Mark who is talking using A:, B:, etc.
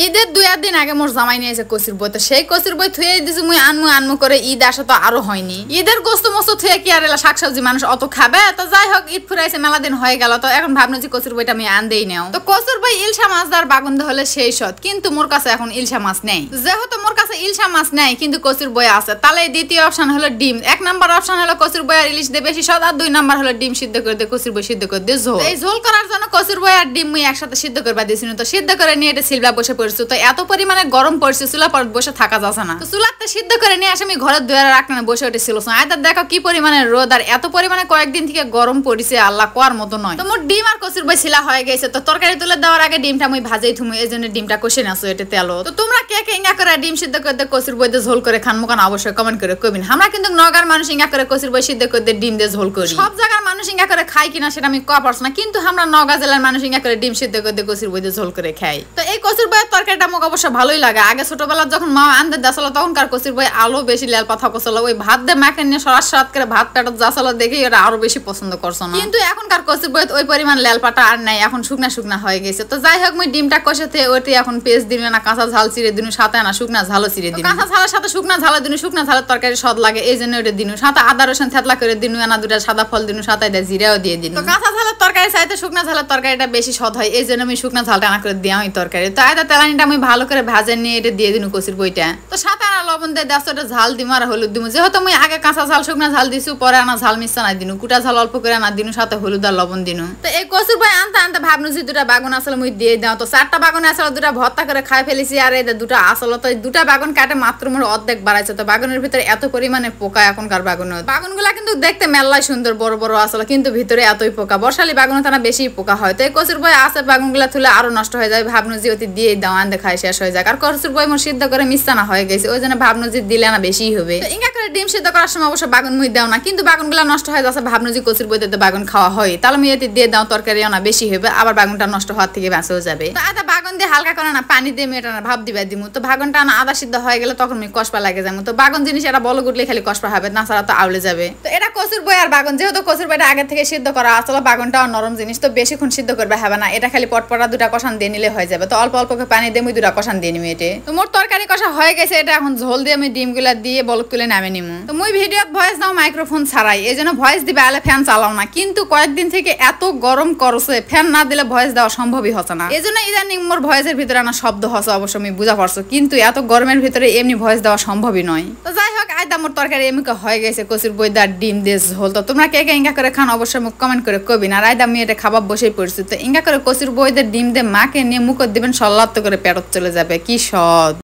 A: ঈদের 2 দিন আগে মোর জামাই নিয়েছে কচুর বই, তো সেই কচুর বই থুয়ে দিছি মুই আনমু আনমু করে ঈদ আসা তো আরো হয়নি। ঈদের গোস্ত মোস্ত থুয়ে কি আর এলা শাকসবজি মানুষ অত খাবে? তো যাই হোক, ঈদ ফুরাইছে মেলা দিন হয়ে গেল, তো এখন ভাবনা যে কচুর বইটা আমি আনদেই নেও। তো কচুর বই ইলশা মাছ দার বাগুন হলে সেই সৎ, কিন্তু মোর কাছে এখন ইলশা মাছ নেই। যেহেতু মোর কাছে ইলশা মাছ নেই কিন্তু কচুর বই আছে, তাহলে দ্বিতীয় অপশন হলো ডিম। 1 নাম্বার অপশন হলো কচুর বই আর ইলিশ দিয়ে বেশি স্বাদ, আর 2 নাম্বার হলো ডিম সিদ্ধ করে দিয়ে কচুর বই সিদ্ধ করে দিয়ে ঝোল। এই ঝোল করার জন্য কচুর বই আর ডিম মুই একসাথে সিদ্ধ করবা দিয়েছিল, তো সিদ্ধ করে নিয়ে এটা সিলবা বসে পড়ছি। তো এত পরিমাণে গরম পড়ছে চুলা পর বসে থাকা যাচ্ছে না, তো চুলাতে সিদ্ধ করে নিয়ে আসে আমি ঘরের দুয়ারে রাখলাম, বসে উঠেছিল। আয়দার দেখো কি পরিমাণে রোদ, আর এত পরিমাণে কয়েকদিন থেকে গরম পড়ছে আল্লাহ কোয়ার মতো নয়। তো মোর ডিম আর কচুর বই ছিলা হয়ে গেছে, তো তরকারি তুলে দেওয়ার আগে ডিমটা আমি ভাজেই থুমু, এই জন্য ডিমটা কষে নাছো এটা তেলো। তো তোমরা কে কে ইঙ্গা করে ডিম সিদ্ধ করে কচুর বই দিয়ে ঝোল করে খান মুখান অবশ্যই কমেন্ট করে কইবেন। আমরা কিন্তু নগার মানুষ ইঙ্গা করে কচুর বই সিদ্ধ করে ডিম দিয়ে ঝোল করি। সব জায়গার মানুষ ইঙ্গা করে খাই কিনা সেটা আমি কয়া পারছি না, কিন্তু আমরা নগা জেলার মানুষ ইঙ্গা করে ডিম সিদ্ধ করে কচুর বই দিয়ে ঝোল করে খাই। তো এই কচুর বইয়ের তরকারিটা মোক অবশ্য ভালোই লাগে। আগে ছোটবেলা যখন মা আনতে দাসলো তখনকার কচুর বই আলো বেশি লাল পাথা কচলো, ওই ভাত দিয়ে মাখে নিয়ে সরাসরি করে ভাত পেটত যাসলো দেখে ওরা আরো বেশি পছন্দ করছো না। কিন্তু এখনকার কচুর বই ওই পরিমাণ লাল পাটা আর নাই, এখন শুকনা শুকনা হয়ে গেছে। তো যাই হোক, মুই ডিমটা কষাতে ওইটি এখন পেস্ট দিলে না, কাঁচা ঝাল চিড়ে দিনু, সাথে না শুকনা ঝালও চিড়ে দিনু। কাঁচা ঝালের সাথে শুকনা ঝালও দিনু, শুকনা ঝালের তরকারি স্বাদ লাগে এই জন্য ওটা দিনু, সাথে আদা রসুন থেতলা করে দিনু, না 2টা সাদা ফল দিনু, সাথে এটা জিরাও দিয়ে দিনু। তো কাঁচা ঝালের তরকারি চাইতে শুকনা ঝালের তরকারিটা বেশি স্বাদ হয়, এই জন্য আমি শুকনা ঝালটা না করে দেওয়া হয় তরকারি। তো আয়দা তেলানিটা আমি ভালো করে ভাজে নিয়ে এটা দিয়ে দিনু কচুর বইটা। তো সাথে আনা লবণ দিয়ে দেড়শো ঝাল দিমু আর হলুদ দিমু। যেহেতু আমি আগে কাঁচা ঝাল শুকনা ঝাল দিছু, পরে আনা ঝাল মিশা না দিনু, কুটা ঝাল অল্প করে আনা দিনু, সাথে হলুদ আর লবণ দিনু। তো এই কচুর বই আনতে আনতে ভাবনু যে 2টা বাগুন আসলে মুই দিয়ে দাও। তো 4টা বাগুন আসলে 2টা ভর্তা করে খাই ফেলেছি, আর এই 2টা আসলে তো 2টা বাগুন কাটে মাত্র মোর অর্ধেক বাড়াইছে। তো বাগুনের ভিতরে এত পরিমাণে পোকা এখনকার বাগুনগুলা কিন্তু দেখতে মেলাই সুন্দর বড় বড় আসলে, কিন্তু ভিতরে এতই পোকা। বর্ষালি বাগুন তারা বেশি পোকা হয়। তো এই কচুর বই আছে বাগুনগুলা থুলে আরো নষ্ট হয়ে যায়, ভাবনু যে অতি দিয়ে দাও আনতে খাই শেষ হয়ে যায়। আর কচুর বই মোর সিদ্ধ করে মিশানা হয়ে গেছে, ওই জন্য ভাবনু যে দিলে না বেশি হবে। ইঙ্গা করে ডিম সিদ্ধ করার সময় অবশ্য বাগুন মুই দাও না, কিন্তু বাগুনগুলা নষ্ট হয়ে যাচ্ছে, ভাবনু যে কচুর বইতে তো বাগুন খাওয়া হয়, তাহলে মুই এতে দিয়ে দাও তরকারিও না বেশি হবে, আবার বাগুনটা নষ্ট হওয়ার থেকে বাঁচেও যাবে। তো আদা বাগুন দিয়ে হালকা করে না পানি দিয়ে মেটা না ভাব দিবা দিমু। তো বাগুনটা না আদা সিদ্ধ হয়ে গেলে তখন মুই কষপা লাগে যাবো। তো বাগুন জিনিস এটা বল গুটলে খালি কষপা হবে, না ছাড়া তো আউলে যাবে। তো এটা কচুর বই আর বাগুন, যেহেতু কচুর বইটা আগে থেকে সিদ্ধ করা আসলে বাগুনটাও নরম জিনিস, তো বেশিক্ষণ সিদ্ধ করবে হবে না, এটা খালি পটপটা 2টা কষান দিয়ে নিলে হয়ে যাবে। তো অল্প অল্প করে পানি দিয়ে মুই 2টা কষান দিয়ে নিবি এতে। তো মোর তরকারি কষা হয়ে গেছে, এটা এখন ঝোল দিয়ে আমি ডিমগুলা দিয়ে বলক তুলে নামে নিমু। তো মুই ভিডিওত ভয়েস দাও মাইক্রোফোন ছাড়াই, এই জন্য ভয়েস দিবে আলে ফ্যান চালাও না, কিন্তু কয়েকদিন থেকে এত গরম করছে ফ্যান না দিলে ভয়েস দেওয়া সম্ভবই হচ্ছে না। এই জন্য ইদানিং মোর ভয়েসের ভিতরে না শব্দ হচ্ছে, অবশ্য আমি বুঝা পারছো, কিন্তু এত গরমের ভিতরে এমনি ভয়েস দেওয়া সম্ভবই নয়। তো যাই হোক, আয়দা মোর তরকারি এমনি হয়ে গেছে কচুর বই দা ডিম দিয়ে ঝোল। তো তোমরা কে কে ইঙ্গা করে খান অবশ্যই মুখ কমেন্ট করে কবিন। আর আয়দা আমি এটা খাবার বসেই পড়ছি, তো ইঙ্গা করে কচুর বই দিয়ে ডিম দিয়ে মাকে নিয়ে মুখ দিবেন, সল্লাত্ত করে পেটত চলে যাবে, কি স্বাদ।